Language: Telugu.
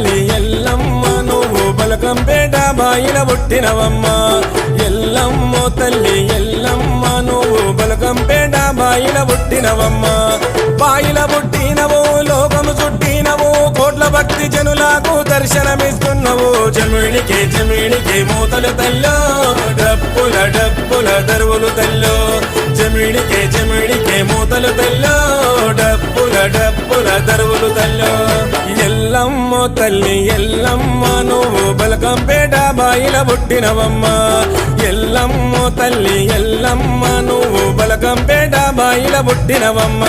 తల్లి ఎల్లమ్మ నువ్వు బలకంపేట బాయిల పుట్టినవమ్మ ఎల్లమ్మ తల్లి ఎల్లమ్మ నువ్వు బలకంపేట బాయిల పుట్టినవమ్మ బాయిల పుట్టినవు లోకము చుట్టినవు కోట్ల భక్తి జనులకు దర్శనమిస్తున్నావు జమిడికే మూతలు తల్లో డప్పుల దరువులు తల్లో జమిడికే మూతలు తల్లో డప్పుల దరువులు తల్లో ఎల్లమ్మ తల్లి ఎల్లమ్మ నువ్వు బలకంపేట బాయిల పుట్టినవమ్మ ఎల్లమ్మ తల్లి ఎల్లమ్మ నువ్వు బలకంపేట బాయిల పుట్టినవమ్మ